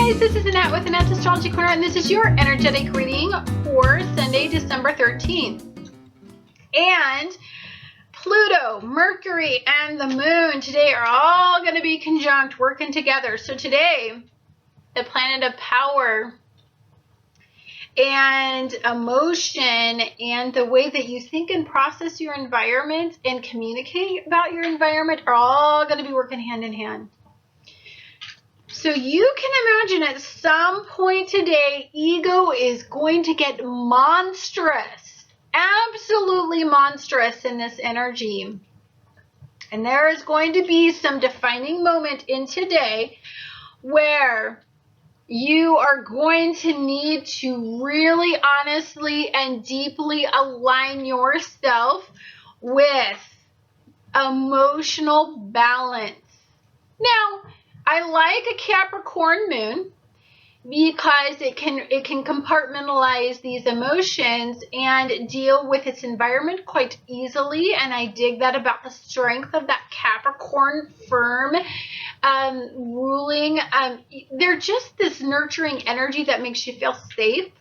guys, this is Annette with Annette's Astrology Corner, and this is your energetic reading for Sunday, December 13th. And Pluto, Mercury, and the Moon today are all going to be conjunct, working together. So today, the planet of power and emotion and the way that you think and process your environment and communicate about your environment are all going to be working hand in hand. So you can imagine at some point today, ego is going to get monstrous, absolutely monstrous in this energy. And there is going to be some defining moment in today where you are going to need to really honestly and deeply align yourself with emotional balance. Now, I like a Capricorn moon because it can compartmentalize these emotions and deal with its environment quite easily, and I dig that about the strength of that Capricorn firm ruling. They're just this nurturing energy that makes you feel safe,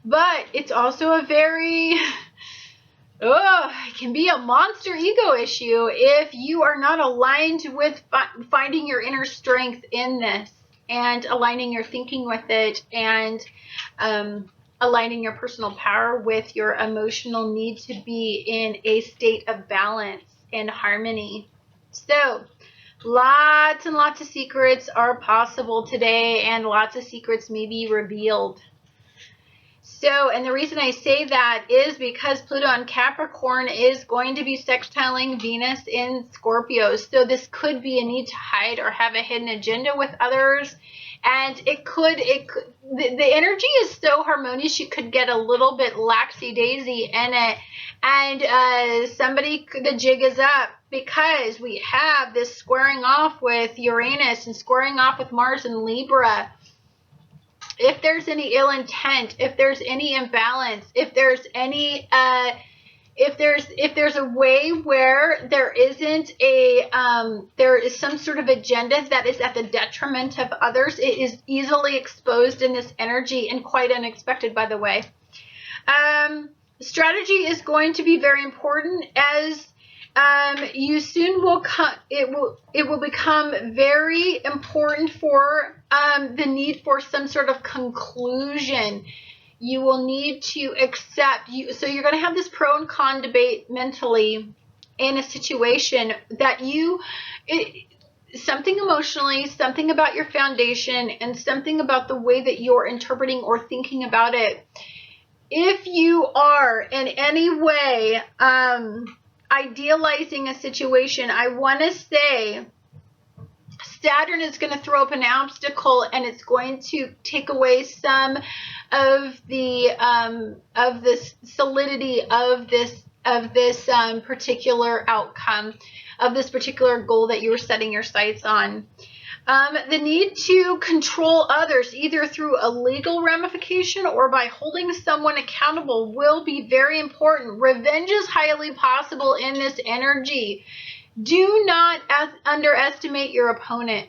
but it's also a very it can be a monster ego issue if you are not aligned with finding your inner strength in this and aligning your thinking with it and aligning your personal power with your emotional need to be in a state of balance and harmony. So lots and lots of secrets are possible today, and lots of secrets may be revealed. So, and the reason I say that is because Pluto in Capricorn is going to be sextiling Venus in Scorpio. So this could be a need to hide or have a hidden agenda with others. And the energy is so harmonious, you could get a little bit laxy-daisy in it. And the jig is up because we have this squaring off with Uranus and squaring off with Mars and Libra. If there's any ill intent, if there's any imbalance, if there's any, if there's a way where there isn't there is some sort of agenda that is at the detriment of others, it is easily exposed in this energy and quite unexpected, by the way. Strategy is going to be very important as you soon will it will become very important for the need for some sort of conclusion. You will need to accept so you're going to have this pro and con debate mentally in a situation that something emotionally, something about your foundation, and something about the way that you're interpreting or thinking about it. If you are in any way idealizing a situation, I want to say Saturn is going to throw up an obstacle, and it's going to take away some of the solidity of this particular outcome, of this particular goal that you were setting your sights on. The need to control others, either through a legal ramification or by holding someone accountable, will be very important. Revenge is highly possible in this energy. Do not underestimate your opponent.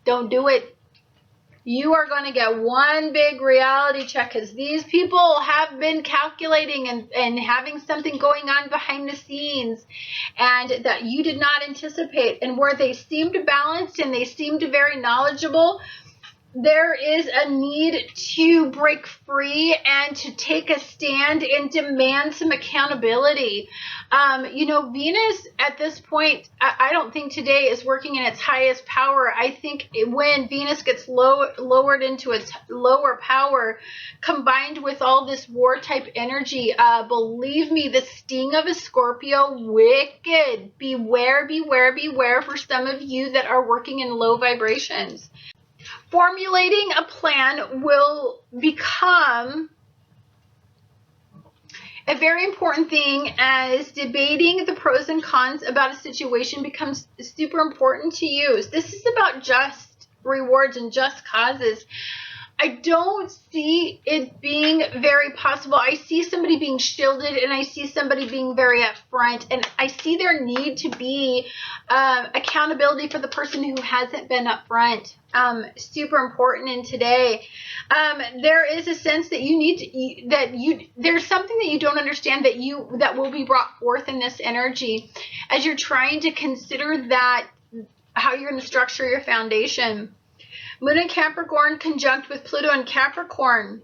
Don't do it. You are going to get one big reality check because these people have been calculating and having something going on behind the scenes and that you did not anticipate, and where they seemed balanced and they seemed very knowledgeable, there is a need to break free and to take a stand and demand some accountability. Venus at this point, I don't think today is working in its highest power. I think when Venus gets lowered into its lower power, combined with all this war type energy, believe me, the sting of a Scorpio, wicked. Beware, beware, beware for some of you that are working in low vibrations. Formulating a plan will become a very important thing as debating the pros and cons about a situation becomes super important to you. This is about just rewards and just causes. I don't see it being very possible. I see somebody being shielded, and I see somebody being very upfront, and I see there need to be accountability for the person who hasn't been upfront. Super important in today. There is a sense that you need to, there's something that you don't understand that will be brought forth in this energy as you're trying to consider that, how you're going to structure your foundation. Moon and Capricorn conjunct with Pluto and Capricorn.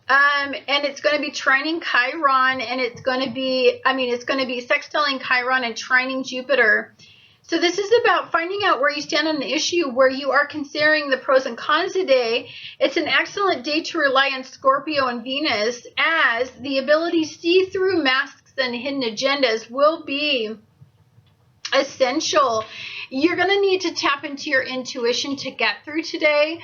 And it's going to be trining Chiron, and it's going to be sextiling Chiron and trining Jupiter. So this is about finding out where you stand on an issue, where you are considering the pros and cons today. It's an excellent day to rely on Scorpio and Venus, as the ability to see through masks and hidden agendas will be essential. You're going to need to tap into your intuition to get through today.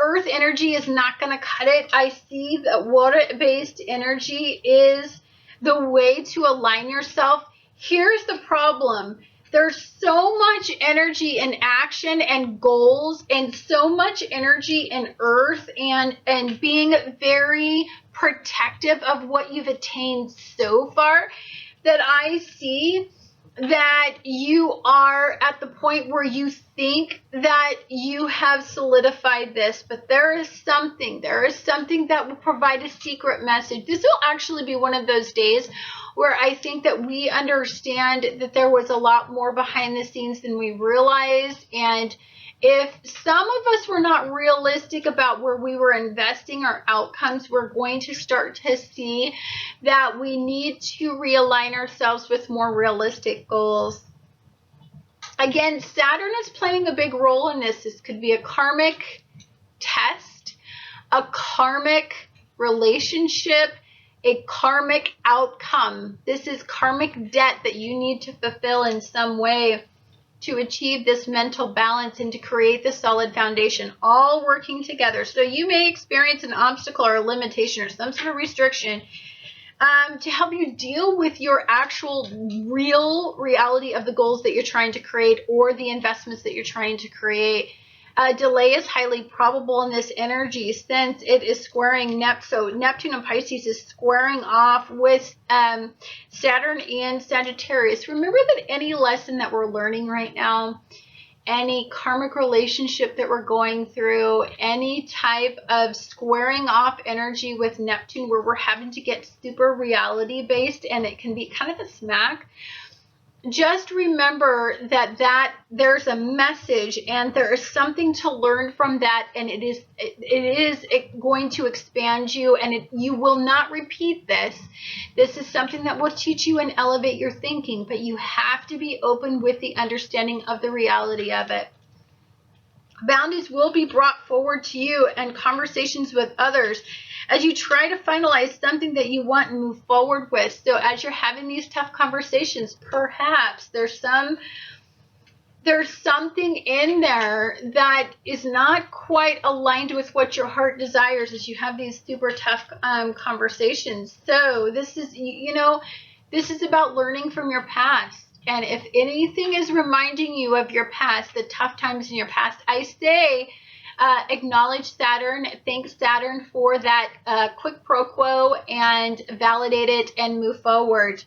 Earth energy is not going to cut it. I see that water-based energy is the way to align yourself. Here's the problem. There's so much energy in action and goals, and so much energy in earth and being very protective of what you've attained so far, that I see that you are at the point where you think that you have solidified this, but there is something that will provide a secret message. This will actually be one of those days where I think that we understand that there was a lot more behind the scenes than we realized. And if some of us were not realistic about where we were investing our outcomes, we're going to start to see that we need to realign ourselves with more realistic goals. Again, Saturn is playing a big role in this. This could be a karmic test, a karmic relationship, a karmic outcome. This is karmic debt that you need to fulfill in some way to achieve this mental balance and to create this solid foundation, all working together. So you may experience an obstacle or a limitation or some sort of restriction to help you deal with your actual real reality of the goals that you're trying to create or the investments that you're trying to create. Delay is highly probable in this energy since it is squaring so Neptune and Pisces is squaring off with Saturn and Sagittarius. Remember that any lesson that we're learning right now, any karmic relationship that we're going through, any type of squaring off energy with Neptune where we're having to get super reality based, and it can be kind of a smack. Just remember that there's a message and there is something to learn from that, and it is going to expand you, and you will not repeat this. This is something that will teach you and elevate your thinking, but you have to be open with the understanding of the reality of it. Boundaries will be brought forward to you and conversations with others as you try to finalize something that you want and move forward with. So as you're having these tough conversations, perhaps there's something in there that is not quite aligned with what your heart desires as you have these super tough conversations. So this is about learning from your past. And if anything is reminding you of your past, the tough times in your past, I say acknowledge Saturn, thank Saturn for that quid pro quo, and validate it and move forward.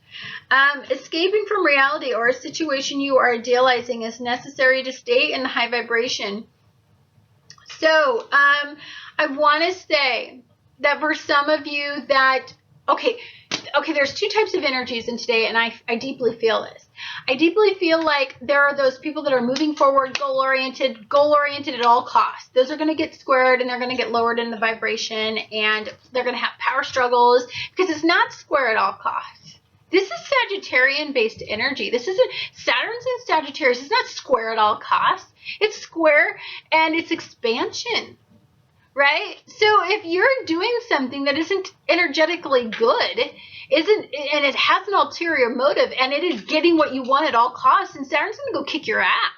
Escaping from reality or a situation you are idealizing is necessary to stay in high vibration. So I want to say that for some of you that, okay, there's two types of energies in today, and I deeply feel this. I deeply feel like there are those people that are moving forward, goal-oriented at all costs. Those are going to get squared, and they're going to get lowered in the vibration, and they're going to have power struggles because it's not square at all costs. This is Sagittarian-based energy. This isn't Saturn's in Sagittarius. It's not square at all costs. It's square, and it's expansion. Right? So if you're doing something that isn't energetically good, and it has an ulterior motive, and it is getting what you want at all costs, and Saturn's going to go kick your ass.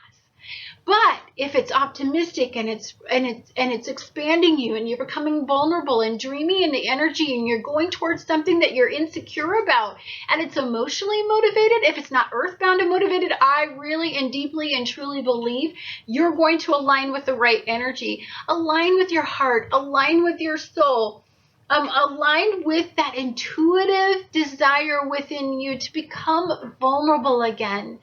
But if it's optimistic and it's expanding you, and you're becoming vulnerable and dreamy in the energy, and you're going towards something that you're insecure about, and it's emotionally motivated, if it's not earthbound and motivated, I really and deeply and truly believe you're going to align with the right energy, align with your heart, align with your soul. Align with that intuitive desire within you to become vulnerable again.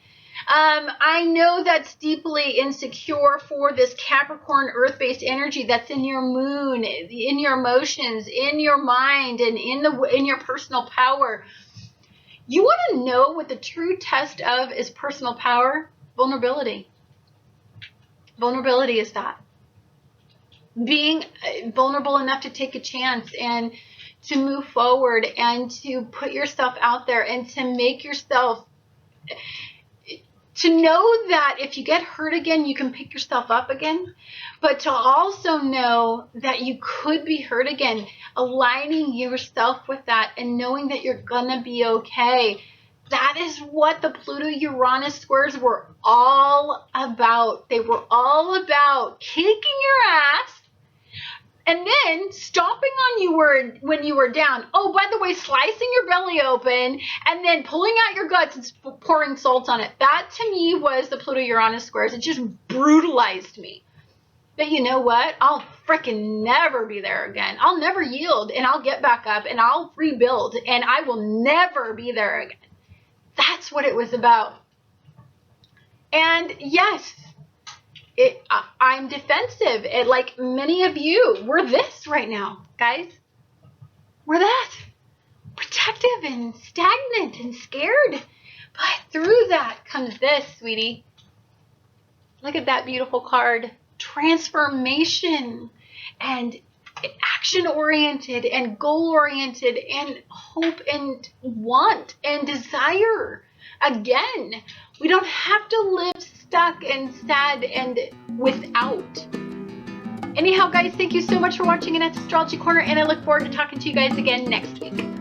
I know that's deeply insecure for this Capricorn earth-based energy that's in your moon, in your emotions, in your mind, and in your personal power. You want to know what the true test of is personal power? Vulnerability. Vulnerability is that. Being vulnerable enough to take a chance and to move forward and to put yourself out there and to make yourself, to know that if you get hurt again, you can pick yourself up again, but to also know that you could be hurt again, aligning yourself with that and knowing that you're gonna be okay. That is what the Pluto-Uranus squares were all about. They were all about kicking your ass, and then stomping on you when you were down. Oh, by the way, slicing your belly open and then pulling out your guts and pouring salt on it. That to me was the Pluto-Uranus squares. It just brutalized me. But you know what? I'll freaking never be there again. I'll never yield, and I'll get back up and I'll rebuild, and I will never be there again. That's what it was about. And yes, I'm defensive. Like many of you, we're this right now, guys. We're that. Protective and stagnant and scared. But through that comes this, sweetie. Look at that beautiful card. Transformation and action-oriented and goal-oriented and hope and want and desire. Again, we don't have to live stuck and sad and without. Anyhow, guys, thank you so much for watching Annette's Astrology Corner, and I look forward to talking to you guys again next week.